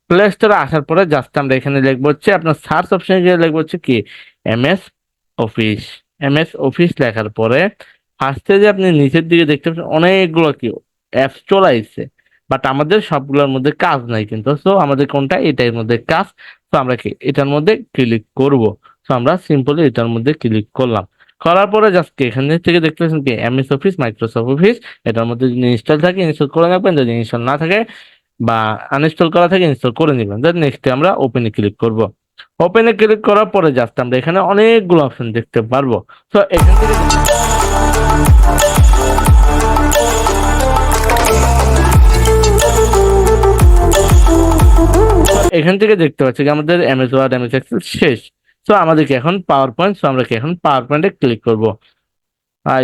Play স্টোরে আসার পরে জাস্ট আমরা এখানে লিখবো হচ্ছে আপনার সার্চ অপশনে গিয়ে লিখবো হচ্ছে কি এমএস অফিস। এমএস অফিস লেখার পরে ফার্স্টে যে আপনি নিচের দিকে দেখতে পাচ্ছেন অনেকগুলো কি অ্যাপস চলে আসছে, বাট আমাদের সবগুলোর মধ্যে কাজ নাই কিন্তু। সো আমাদের কোনটা এটার মধ্যে কাজ। তো আমরা কি এটার মধ্যে ক্লিক করব। তো আমরা সিম্পলি এটার মধ্যে ক্লিক করলাম। করার পরে জাস্ট এখান থেকে দেখতে পাচ্ছেন কি এমএস অফিস, মাইক্রোসফট অফিস। এটার মধ্যে যদি ইনস্টল থাকে ইনস্টল করে রাখবেন, যদি ইনস্টল না থাকে বা আনইনস্টল করা থাকে ইনস্টল করে নেবেন। দেন নেক্সটে আমরা ওপেনে ক্লিক করব। ওপেনে ক্লিক করার পরে জাস্ট আমরা এখানে অনেকগুলো অপশন দেখতে পারবো। তো এখান থেকে এখান থেকে দেখতে পাচ্ছি যে আমাদের এমএস ওয়ার্ড, এমএস এক্সেল শেষ। তো আমাদেরকে এখন পাওয়ার পয়েন্ট, তো আমরা কি এখন পাওয়ার পয়েন্টে ক্লিক করবো। আর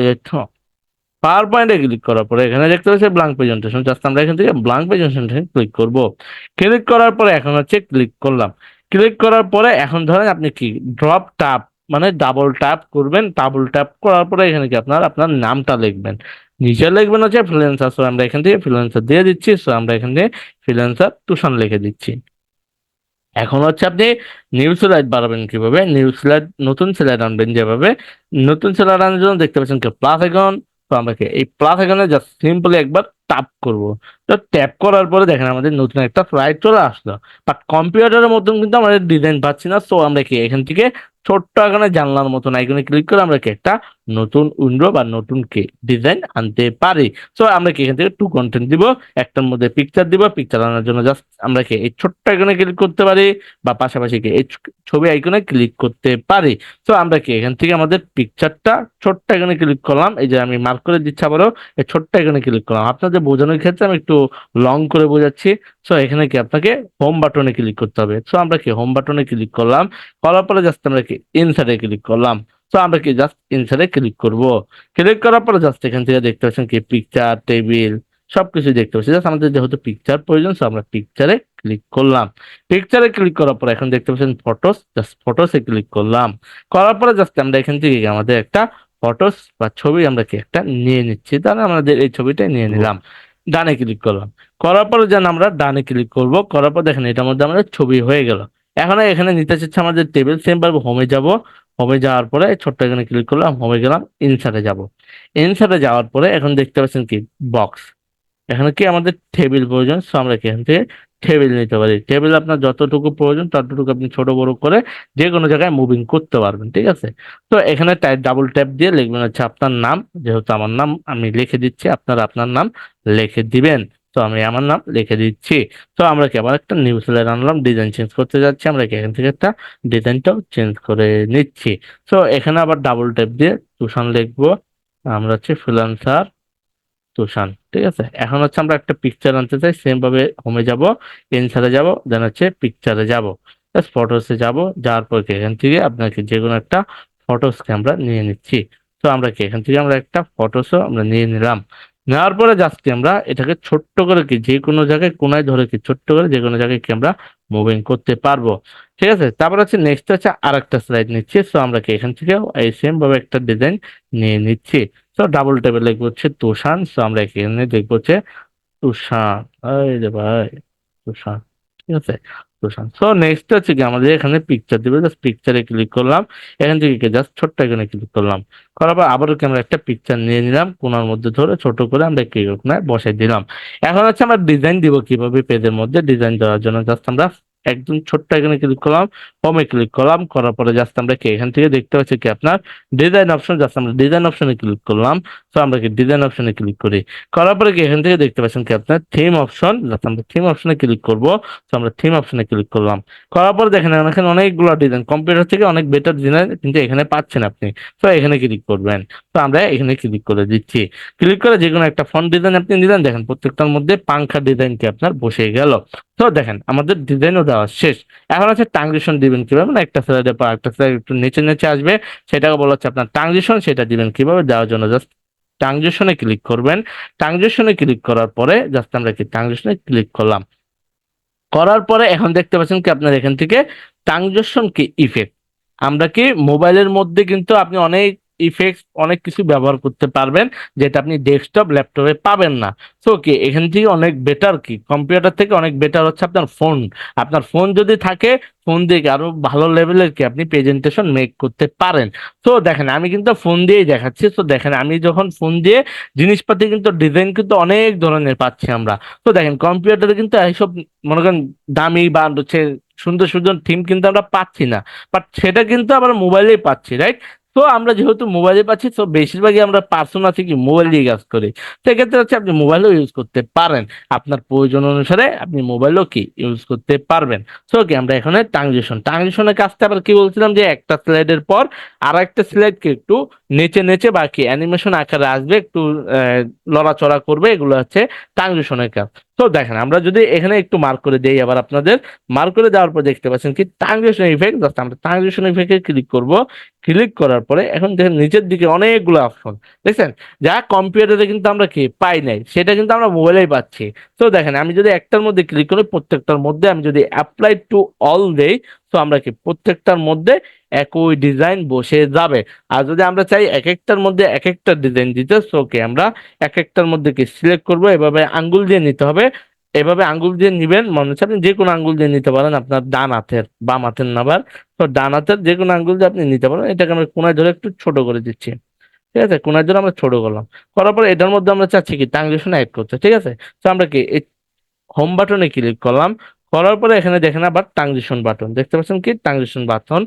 পাওয়ার পয়েন্টে ক্লিক করার পরে এখানে দেখতে পাচ্ছি ব্ল্যাঙ্ক প্রেজেন্টেশন, জাস্ট আমরা এখান থেকে ব্ল্যাঙ্ক প্রেজেন্টেশন ক্লিক করব। ক্লিক করার পরে এখন হচ্ছে ক্লিক করলাম। ক্লিক করার পরে এখন ধরেন আপনি কি ড্রপ ট্যাপ মানে ডাবল ট্যাপ করবেন। ডাবল ট্যাপ করার পরে এখানে কি আপনার আপনার নামটা লিখবেন। নিচে লিখবেন হচ্ছে ফ্রিল্যান্সার। সো আমরা এখান থেকে ফ্রিল্যান্সার দিয়ে দিচ্ছি। সো আমরা এখান থেকে ফ্রিল্যান্সার তুষার লিখে দিচ্ছি। এখন হচ্ছে আপনি নিউ স্লাইড বাড়াবেন কিভাবে, নিউ স্লাইড নতুন স্লাইড আনবেন যেভাবে। নতুন স্লাইড আনার জন্য দেখতে পাচ্ছেন কি প্লাস আইকন। তো আমরা কি এই প্লাস আইকনে জাস্ট সিম্পলি একবার ট্যাপ করব। তো ট্যাপ করার পরে দেখেন আমাদের নতুন একটা স্লাইড চলে আসলো। বাট কম্পিউটারের মতন কিন্তু আমাদের ডিজাইন পাচ্ছি না। সো আমরা কি এখান থেকে ছোট্ট আইকনে জানলার মতন আইকনে ক্লিক করে আমরা কি একটা নতুন উইন্ডো বা নতুন কি ডিজাইন আনতে পারি। সো আমরা কি এখান থেকে টু কন্টেন্ট দিব, একটার মধ্যে পিকচার দিব। পিকচার আনার জন্য জাস্ট আমরা কি এই ছোট্ট আইকনে ক্লিক করতে পারি বা পাশাপাশি কি এই ছবি আইকনে ক্লিক করতে পারি। তো আমরা কি এখান থেকে আমাদের পিকচারটা ছোট্ট আইকনে ক্লিক করলাম। এই যে আমি মার্ক করে দিচ্ছি আবারও, এই ছোট্ট আইকনে ক্লিক করলাম। আপনাদের বোঝানোর ক্ষেত্রে আমি একটু লং করে বোঝাচ্ছি। সো এখানে কি আপনাকে হোম বাটনে ক্লিক করতে হবে। সো আমরা কি হোম বাটনে ক্লিক করলাম। করার পরে জাস্ট আমরা কি ইনসার্টে ক্লিক করলাম। তো আমরা কি জাস্ট ইনসার্টে ক্লিক করব। ক্লিক করার পরে জাস্ট এখান থেকে দেখতে পাচ্ছেন কি পিকচার, টেবিল সবকিছু দেখতে পাচ্ছি। জাস্ট আমাদের যেহেতু পিকচার প্রয়োজন, সো আমরা পিকচারে ক্লিক করলাম। পিকচারে ক্লিক করার পর এখন দেখতে পাচ্ছেন ফটোস, জাস্ট ফটোসে ক্লিক করলাম। করার পরে জাস্ট আমরা এখান থেকে আমাদের একটা ফটোস বা ছবি আমরা কি একটা নিয়ে নিচ্ছি। তাহলে আমাদের এই ছবিটা নিয়ে নিলাম। ডানে ক্লিক করলাম। করার পরে যেন আমরা ডানে ক্লিক করব। করার পর দেখেন এটার মধ্যে আমাদের ছবি হয়ে গেল। এখন এখানে নিতে চাচ্ছে আমাদের টেবিল, সেম পারবো হোমে যাব। হোমে যাওয়ার পরে ছোট্ট এখানে ক্লিক করলাম, হোমে গেলাম, ইনসার্টে যাব। ইনসার্টে যাওয়ার পরে এখন দেখতে পাচ্ছেন কি বক্স। এখানে কি আমাদের টেবিল প্রয়োজন। সো আমরা কি এখান থেকে টেবিল নিতে পারি। টেবিল আপনার যতটুকু প্রয়োজন ততটুকু আপনি ছোট বড় করে যে কোনো জায়গায় মুভিং করতে পারবেন, ঠিক আছে। তো এখানে ডাবল ট্যাপ দিয়ে লিখবেন হচ্ছে আপনার নাম। যেহেতু আমার নাম আমি লিখে দিচ্ছি, আপনারা আপনার নাম লিখে দিবেন। তো আমি আমার নাম লিখে দিচ্ছি। তো আমরা কি আবার একটা নিউ স্লাইড আনলাম, ডিজাইন চেঞ্জ করতে যাচ্ছি। আমরা কি এখান থেকে একটা ডিজাইনটাও চেঞ্জ করে নিচ্ছি। তো এখানে আবার ডাবল ট্যাপ দিয়ে তুষার লিখবো। আমরা হচ্ছে ফ্রিল্যান্সার তুষার, ঠিক আছে। এখন হচ্ছে আমরা একটা পিকচার আনতে চাই, সেম ভাবে হোমে যাব, ইনসার্টে যাব, দেন হচ্ছে পিকচারে যাব, ফটোসে যাব। যাওয়ার পর কি এখান থেকে আপনাকে যে কোনো একটা ফটোসকে আমরা নিয়ে নিচ্ছি। তো আমরা কি এখান থেকে আমরা একটা ফটোসও আমরা নিয়ে নিলাম। নেওয়ার পরে জাস্ট আমরা এটাকে ছোট্ট করে কি যে কোনো জায়গায় কোনায় ধরে কি ছোট্ট করে যে কোনো জায়গায় কি আমরা মুভিং করতে পারবো, ঠিক আছে। তারপর হচ্ছে নেক্সট হচ্ছে আর একটা স্লাইড নিচ্ছি। সো আমরা কি এখান থেকে এই সেম ভাবে একটা ডিজাইন নিয়ে নিচ্ছি। তো ডাবল টেবিল লিখবো হচ্ছে তুষার। সো আমরা এখানে দেখবো হচ্ছে তুষার, এই যে ভাই তুষার, ঠিক আছে তুষার। সো নেক্সট হচ্ছে কি আমাদের এখানে পিকচার দিবে, জাস্ট পিকচারে ক্লিক করলাম। এখান থেকে জাস্ট ছোট্ট এখানে ক্লিক করলাম। করার পর আবারও কি আমরা একটা পিকচার নিয়ে নিলাম, কোনার মধ্যে ধরে ছোট করে আমরা কি ওখানে বসাই দিলাম। এখন হচ্ছে আমরা ডিজাইন দিব কিভাবে। পেজের মধ্যে ডিজাইন দেওয়ার জন্য জাস্ট আমরা একদম ছোট্ট এখানে ক্লিক করলাম, হোমে ক্লিক করলাম। করার পরে জাস্ট আমরা কি এখান থেকে দেখতে পাচ্ছি কি আপনার ডিজাইন অপশন, জাস্ট আমরা ডিজাইন অপশনে ক্লিক করলাম। তো আমরা কি ডিজাইন অপশনে ক্লিক করি। করার পরে কি এখান থেকে দেখতে পাচ্ছেন কি আপনার থিম অপশন, জাস্ট আমরা থিম অপশনে ক্লিক করব। তো আমরা থিম অপশনে ক্লিক করলাম। করার পরে দেখেন এখানে অনেকগুলো ডিজাইন, কম্পিউটার থেকে অনেক বেটার ডিজাইন কিন্তু এখানে পাচ্ছেন আপনি। তো এখানে ক্লিক করবেন। তো আমরা এখানে ক্লিক করে দিচ্ছি। ক্লিক করে যে কোনো একটা ফন্ট ডিজাইন আপনি দিলেন, দেখেন প্রত্যেকটার মধ্যে পাংখা ডিজাইন কি আপনার বসে গেল। তো দেখেন আমাদের ডিজাইনও দেওয়া শেষ। এখন হচ্ছে ট্রানজিশন দিবেন কিভাবে, মানে একটা স্লাইডের পর একটা স্লাইড একটু নিচে নিচে আসবে, সেটাকে বলা হচ্ছে আপনার ট্রানজিশন। সেটা দিবেন কিভাবে, দেওয়ার জন্য জাস্ট ট্রানজিশনে ক্লিক করবেন। ট্রানজিশনে ক্লিক করার পরে জাস্ট আমরা কি ট্রানজিশনে ক্লিক করলাম। করার পরে এখন দেখতে পাচ্ছেন কি আপনার এখান থেকে ট্রানজিশন কি ইফেক্ট। আমরা কি মোবাইলের মধ্যে কিন্তু আপনি অনেক ইফেক্টস অনেক কিছু ব্যবহার করতে পারবেন, যেটা আপনি ডেস্কটপ ল্যাপটপে পাবেন না। সো কি এখান থেকে অনেক বেটার, কি কম্পিউটার থেকে অনেক বেটার হচ্ছে আপনার ফোন। আপনার ফোন যদি থাকে, ফোন দিয়ে আরো ভালো লেভেলের কি আপনি প্রেজেন্টেশন মেক করতে পারেন। তো দেখেন আমি কিন্তু ফোন দিয়েই দেখাচ্ছি। তো দেখেন আমি যখন ফোন দিয়ে জিনিসপাতি কিন্তু ডিজাইন কিন্তু অনেক ধরনের পাচ্ছি আমরা। তো দেখেন কম্পিউটারে কিন্তু এইসব মনে করেন দামি বা হচ্ছে সুন্দর সুন্দর থিম কিন্তু আমরা পাচ্ছি না, বাট সেটা কিন্তু আমরা মোবাইলেই পাচ্ছি, রাইট? তো আমরা যেহেতু মোবাইলে পাচ্ছি, তো বেশিরভাগই আমরা পার্সোনা থেকে মোবাইল দিয়ে কাজ করি। সেক্ষেত্রে হচ্ছে আপনি মোবাইলও ইউজ করতে পারেন, আপনার প্রয়োজন অনুসারে আপনি মোবাইলও কি ইউজ করতে পারবেন। সো কি আমরা এখানে ট্রানজিশনের কাজটা আবার কি বলছিলাম, যে একটা স্লাইডের পর আর একটা স্লাইডকে একটু নেচে নেচে বা কি অ্যানিমেশন আকারে আসবে, একটু লড়াচড়া করবে, এগুলো হচ্ছে ট্রানজিশনের কাজ। তো দেখেন আমরা যদি এখানে একটু মার্ক করে দেই, আবার আপনাদের মার্ক করে দেওয়ার পর দেখতে পাচ্ছেন কি ট্রানজিশন ইফেক্ট। জাস্ট আমরা ট্রানজিশন ইফেক্টে ক্লিক করব। ক্লিক করার পরে এখন দেখেন নিচের দিকে অনেকগুলো অপশন দেখছেন, যা কম্পিউটারে কিন্তু আমরা কি পাই নাই, সেটা কিন্তু আমরা মোবাইলেই পাচ্ছি। তো দেখেন আমি যদি একটার মধ্যে ক্লিক করি, প্রত্যেকটার মধ্যে আমি যদি অ্যাপ্লাই টু অল দেই, তো আমরা কি প্রত্যেকটার মধ্যে একই ডিজাইন বসে যাবে। আর যদি আমরা চাই এক একটার মধ্যে এক একটা ডিজাইন দিতে, সো কি আমরা এক একটার মধ্যে কি সিলেক্ট করব, এভাবে আঙ্গুল দিয়ে নিতে হবে। এভাবে আঙ্গুল দিয়ে নিবেন, মনে হচ্ছে আপনি যে কোনো আঙ্গুল দিয়ে নিতে পারেন, আপনার ডান হাতের, বাম হাতের নাবার। তো ডান হাতের যে কোনো আঙ্গুল দিয়ে আপনি নিতে পারেন। এটাকে আমরা কোনায় ধরে একটু ছোট করে দিচ্ছি, ঠিক আছে? কোনার জন্য আমরা ছোট করলাম। করার পরে এটার মধ্যে আমরা চাচ্ছি কি ট্রানজিশন অ্যাড করতে, ঠিক আছে? তো আমরা কি হোম বাটনে ক্লিক করলাম। করার পরে এখানে দেখেন আবার ট্রানজিশন বাটন দেখতে পাচ্ছেন, কি ট্রানজিশন বাটন।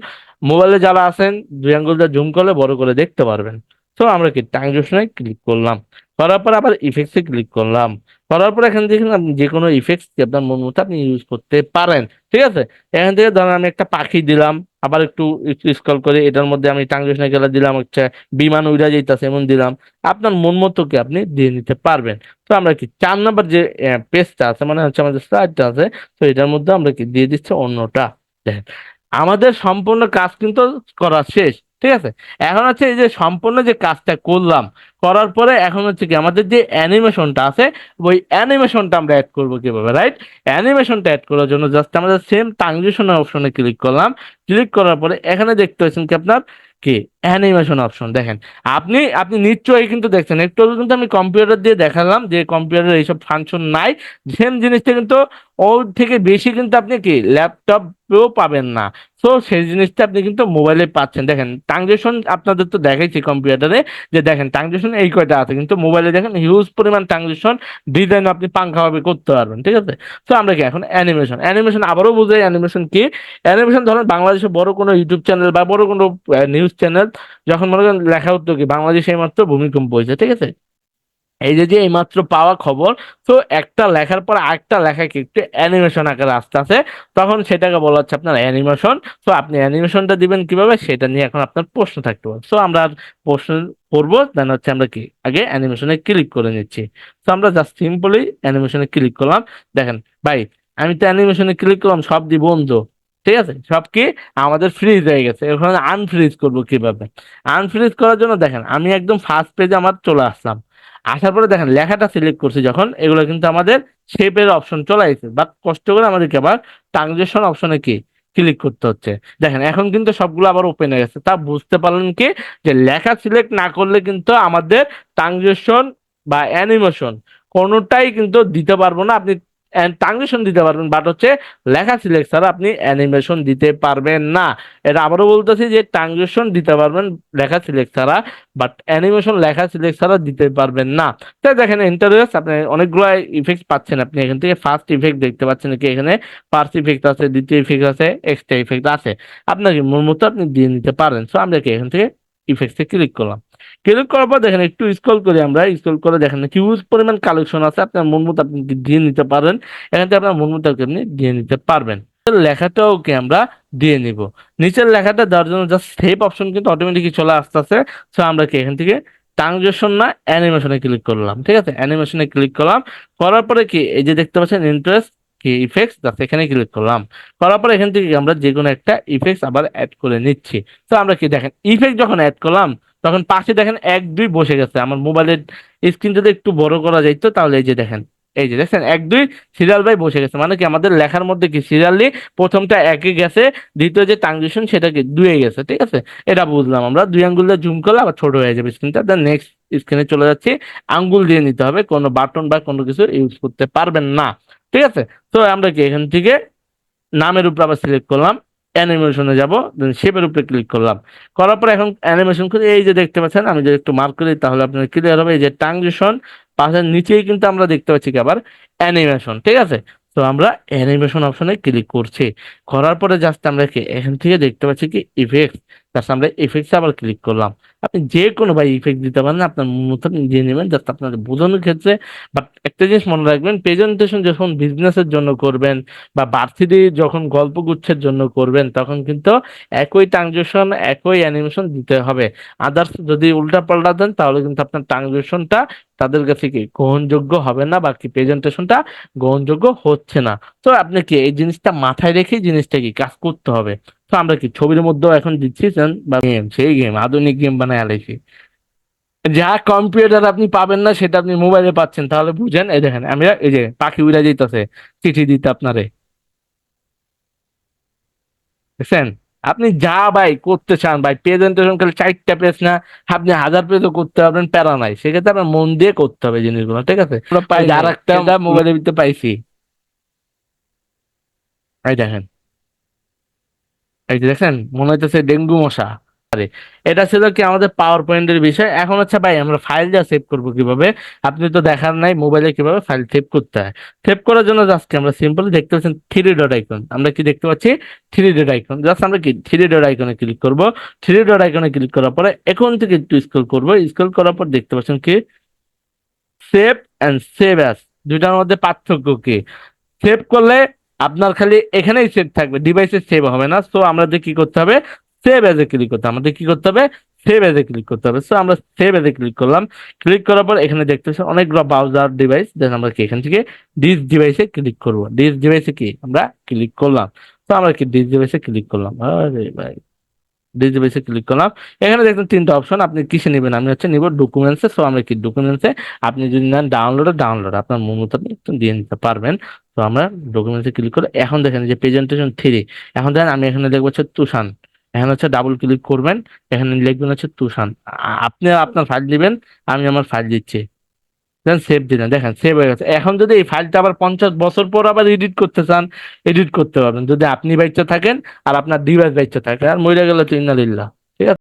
মোবাইলে যারা আছেন দুই আঙ্গুল দিয়ে জুম করলে বড় করে দেখতে পারবেন। তো আমরা কি ট্রানজিশনে ক্লিক করলাম। করার পর আবার ইফেক্টসে ক্লিক করলাম। করার পর এখান থেকে আপনি যে কোনো ইফেক্টস আপনার মন মতো আপনি ইউজ করতে পারেন, ঠিক আছে? এখান থেকে ধরেন আমি একটা পাখি দিলাম, আবার একটু স্ক্রল করে এটার মধ্যে আমি ট্রানজিশনে গেলে দিলাম হচ্ছে বিমান উড়া যাইতেছে এমন দিলাম। আপনার মন মতো কি আপনি দিয়ে নিতে পারবেন। তো আমরা কি 4 নাম্বার যে পেজটা আছে, মানে হচ্ছে আমাদের স্লাইডটা আছে, তো এটার মধ্যে আমরা কি দিয়ে দিচ্ছি অন্যটা। দেখেন আমাদের সম্পূর্ণ কাজ কিন্তু করা শেষ, ঠিক আছে? এখন হচ্ছে এই যে সম্পূর্ণ যে কাজটা করলাম, করার পরে এখন হচ্ছে কি আমাদের যে অ্যানিমেশনটা আছে, ওই অ্যানিমেশনটা আমরা অ্যাড করবো কিভাবে, রাইট? অ্যানিমেশনটা অ্যাড করার জন্য জাস্ট আমাদের সেম ট্রানজিশন অপশনে ক্লিক করলাম। ক্লিক করার পরে এখানে দেখতে পাচ্ছেন কি আপনার কি অ্যানিমেশন অপশন। দেখেন আপনি আপনি নিশ্চয়ই কিন্তু দেখছেন, একটু আগে কিন্তু আমি কম্পিউটার দিয়ে দেখালাম যে কম্পিউটারে এইসব ফাংশন নাই। সেম জিনিসটা কিন্তু ওর থেকে বেশি কিন্তু আপনি কি ল্যাপটপেও পাবেন না। তো সেই জিনিসটা আপনি কিন্তু মোবাইলে পাচ্ছেন। দেখেন ট্রানজেকশন আপনাদের তো দেখাইছি কম্পিউটারে, যে দেখেন ট্রানজেকশন এই কয়টা আছে, কিন্তু মোবাইলে দেখেন হিউজ পরিমাণ ট্রানজেকশন ডিজাইন আপনি পাঙ্খা ভাবে করতে পারবেন, ঠিক আছে? তো আমরা কি এখন অ্যানিমেশন, আবারও বুঝাই অ্যানিমেশন কি। অ্যানিমেশন ধরেন বাংলাদেশে বড় কোনো ইউটিউব চ্যানেল বা বড় কোনো নিউজ চ্যানেল, যখন মনে করেন লেখা হতো কি বাংলাদেশে এইমাত্র ভূমিকম্প হয়েছে, ঠিক আছে? এই যে যে এইমাত্র পাওয়া খবর, তো একটা লেখার পর আরেকটা লেখাকে একটু অ্যানিমেশন আকারে আসতে আছে, তখন সেটাকে বলা হচ্ছে আপনার অ্যানিমেশন। তো আপনি অ্যানিমেশনটা দিবেন কিভাবে, সেটা নিয়ে এখন আপনার প্রশ্ন থাকতে পারে। তো আমরা আর প্রশ্ন করবো দেন হচ্ছে আমরা কি আগে অ্যানিমেশনে ক্লিক করে নিচ্ছি। তো আমরা জাস্ট সিম্পলি অ্যানিমেশনে ক্লিক করলাম। দেখেন ভাই, আমি তো অ্যানিমেশনে ক্লিক করলাম, সব দি বন্ধ, ঠিক আছে? সব কি আমাদের ফ্রিজ হয়ে গেছে। ওখানে আনফ্রিজ করবো কিভাবে? আনফ্রিজ করার জন্য দেখেন আমি একদম ফার্স্ট পেজে আমার চলে আসলাম। আসার পরে দেখেন লেখাটা সিলেক্ট করছি যখন, এগুলো কিন্তু আমাদের শেপের অপশন চলে আসছে, বাট কষ্ট করে আমাদেরকে আবার ট্রানজেকশন অপশনে কি ক্লিক করতে হচ্ছে। দেখেন এখন কিন্তু সবগুলো আবার ওপেন হয়ে গেছে। তা বুঝতে পারলেন কি, যে লেখা সিলেক্ট না করলে কিন্তু আমাদের ট্রানজেকশন বা অ্যানিমেশন কোনোটাই কিন্তু দিতে পারবো না। আপনি ট্রানজেকশন দিতে পারবেন, বাট হচ্ছে লেখা সিলেক্ট ছাড়া আপনি অ্যানিমেশন দিতে পারবেন না। এটা আবারও বলতেছি যে ট্রানজেকশন দিতে পারবেন লেখা সিলেক্ট ছাড়া, বাট অ্যানিমেশন লেখা সিলেক্ট ছাড়া দিতে পারবেন না। তাই দেখেন ইন্টারফেস আপনি অনেকগুলো ইফেক্ট পাচ্ছেন। আপনি এখান থেকে ফার্স্ট ইফেক্ট দেখতে পাচ্ছেন কি, এখানে ফার্স্ট ইফেক্ট আছে, দ্বিতীয় ইফেক্ট আছে, এক্সট্রা ইফেক্ট আছে। আপনাকে মন মতো আপনি দিয়ে নিতে পারেন। সো আমরা কি এখান থেকে ইফেক্টসে ক্লিক করলাম। ক্লিক করার পর দেখেন একটু স্ক্রল করি, আমরা স্ক্রল করে দেখেন হিউজ পরিমাণ কালেকশন আছে, আপনার মন মতো আপনি দিয়ে নিতে পারেন। এখান থেকে আপনার মন মতো আপনি দিয়ে নিতে পারবেন। লেখাটাও কি আমরা দিয়ে নিব। নিচের লেখাটা দেওয়ার জন্য জাস্ট সেভ অপশন কিন্তু অটোমেটিকলি চলে আসতেছে। সো আমরা কি এখান থেকে ট্রানজিশন না অ্যানিমেশনে ক্লিক করলাম, ঠিক আছে? অ্যানিমেশনে ক্লিক করলাম। করার পরে কি এই যে দেখতে পাচ্ছেন ইন্টারেস্ট কি ইফেক্টস, জাস্ট এখানে ক্লিক করলাম। করার পরে এখান থেকে আমরা যে কোনো একটা ইফেক্টস আবার অ্যাড করে নিচ্ছি। তো আমরা কি দেখেন ইফেক্ট যখন অ্যাড করলাম, তখন পাশে দেখেন 1 2 বসে গেছে। আমার মোবাইলের স্ক্রিন যদি একটু বড় করা যাইতো, তাহলে এই যে দেখেন এই যে দেখছেন 1 2 সিরিয়াল বাই বসে গেছে, মানে কি আমাদের লেখার মধ্যে কি সিরিয়ালি প্রথমটা 1-এ গেছে, দ্বিতীয় যে ট্রানজিশন সেটা কি 2-এ গেছে, ঠিক আছে। এটা বুঝলাম আমরা, 2 আঙ্গুল দিয়ে জুম করলে আবার ছোট হয়ে যাবে স্ক্রিনটা। দেন নেক্সট স্ক্রিনে চলে যাচ্ছি। আঙ্গুল দিয়ে নিতে হবে, কোনো বাটন বা কোনো কিছু ইউজ করতে পারবেন না, ঠিক আছে। তো আমরা কি এখান থেকে নামের উপর আবার সিলেক্ট করলাম, অ্যানিমেশনে যাব, দেন শেপের উপরে ক্লিক করলাম। করার পর এখন অ্যানিমেশন করে এই যে দেখতে পাচ্ছেন, আমি যদি একটু মার্ক করি তাহলে আপনার ক্লিয়ার হবে। এই যে ট্রানজিশন পাশের নিচেই কিন্তু আমরা দেখতে পাচ্ছি কি আবার অ্যানিমেশন, ঠিক আছে। তো আমরা অ্যানিমেশন অপশনে ক্লিক করছি। করার পরে জাস্ট আমরা কি এখান থেকে দেখতে পাচ্ছি কি ইফেক্টস, জাস্ট আমরা ইফেক্টস আবার ক্লিক করলাম। আপনি যে কোনো ভাই ইফেক্ট দিতে পারেন, আপনার মতো দিয়ে নেবেন, জাস্ট আপনার বোঝানোর ক্ষেত্রে। বাট একটা জিনিস মনে রাখবেন, প্রেজেন্টেশন যখন বিজনেসের জন্য করবেন বা ভার্সিটি যখন গল্পগুচ্ছের জন্য করবেন, তখন কিন্তু একই ট্রানজিশন একই অ্যানিমেশন দিতে হবে। আদার্স যদি উল্টা পাল্টা দেন তাহলে কিন্তু আপনার ট্রানজিশনটা তাদের কাছে কি গ্রহণযোগ্য হবে না, বা কি প্রেজেন্টেশনটা গ্রহণযোগ্য হচ্ছে না। তো আপনি কি এই জিনিসটা মাথায় রেখে জিনিসটা কি কাজ করতে হবে। তো আমরা কি ছবির মধ্যেও এখন দিচ্ছি বা গেম, সেই গেম আধুনিক গেম বানায় আলাইছি। যা কম্পিউটার আপনি পাবেন না সেটা আপনি মোবাইলে পাচ্ছেন, তাহলে বুঝেন। এই দেখেন আমি এই যে পাখি উড়া যাইতেছে চিঠি দিতে আপনারে, বুঝছেন। আপনি যা ভাই করতে চান ভাই, প্রেজেন্টেশন খালি 4টা পেজ না, আপনি 1000 পেজও করতে পারবেন, প্যারা নাই। সেক্ষেত্রে আপনার মন দিয়ে করতে হবে জিনিসগুলো, ঠিক আছে। আমরা পাই আর একটা মোবাইলের ভিতরে পাইছি, এই দেখেন, এই যে দেখেন মনে হইতেছে ডেঙ্গু মশা। এটা ছিল কি আমাদের পাওয়ার পয়েন্টের বিষয়। এখন হচ্ছে ভাই আমরা ফাইলটা সেভ করব কিভাবে। আপনি তো দেখার নাই মোবাইলে কিভাবে ফাইল সেভ করতে হয়। সেভ করার জন্য জাস্ট আমরা সিম্পলি দেখতে পাচ্ছেন 3 ডট আইকন, আমরা কি দেখতে পাচ্ছি 3 ডট আইকন। জাস্ট আমরা কি 3 ডট আইকনে ক্লিক করব। 3 ডট আইকনে ক্লিক করার পরে এখন থেকে একটু স্ক্রল করব। স্ক্রল করার পর দেখতে পাচ্ছেন কি সেভ এন্ড সেভ অ্যাজ, দুইটার মধ্যে পার্থক্য কি। সেভ করলে আপনার খালি এখানেই সেভ থাকবে, ডিভাইসে সেভ হবে না। সো আমাদের কি করতে হবে, সেভ এজ এ ক্লিক করতে হবে। আমাদের কি করতে হবে, সেভ এজ এ ক্লিক করতে হবে। সো আমরা সেভ এজ এ ক্লিক করলাম। ক্লিক করার পর এখানে দেখতে পাচ্ছি অনেকগুলো ব্রাউজার ডিভাইস, দেন আমরা কি এখান থেকে ডিস ডিভাইসে ক্লিক করব। ডিস ডিভাইসে কি আমরা ক্লিক করলাম। তো আমরা কি ডিস ডিভাইসে ক্লিক করলাম, আরে ভাই ডিভাইসে ক্লিক করলাম। এখানে দেখুন 3টা অপশন, আপনি কিসে নেবেন। আমি হচ্ছে নিব ডকুমেন্টসে। সো আমরা কি ডকুমেন্টসে, আপনি যদি নেন ডাউনলোড আপনার মন মতো আপনি একটু দিয়ে নিতে পারবেন। তো আমরা ডকুমেন্টসে ক্লিক করে এখন দেখেন যে প্রেজেন্টেশন 3। এখন দেখেন আমি এখানে লিখবো হচ্ছে তুষান। এখানে হচ্ছে ডাবল ক্লিক করবেন, এখানে লিখবেন হচ্ছে তুষান। আপনি আপনার ফাইল দিবেন, আমি আমার ফাইল দিচ্ছি। দেন সেভ দিলেন, দেখেন সেভ হয়ে গেছে। এখন যদি এই ফাইলটা আবার 50 বছর পর আবার এডিট করতে চান, এডিট করতে পারবেন, যদি আপনি বাইচা থাকেন আর আপনার ডিভাইস বাইচা থাকে। আর মরে গেলে তো ইন্নালিল্লাহ।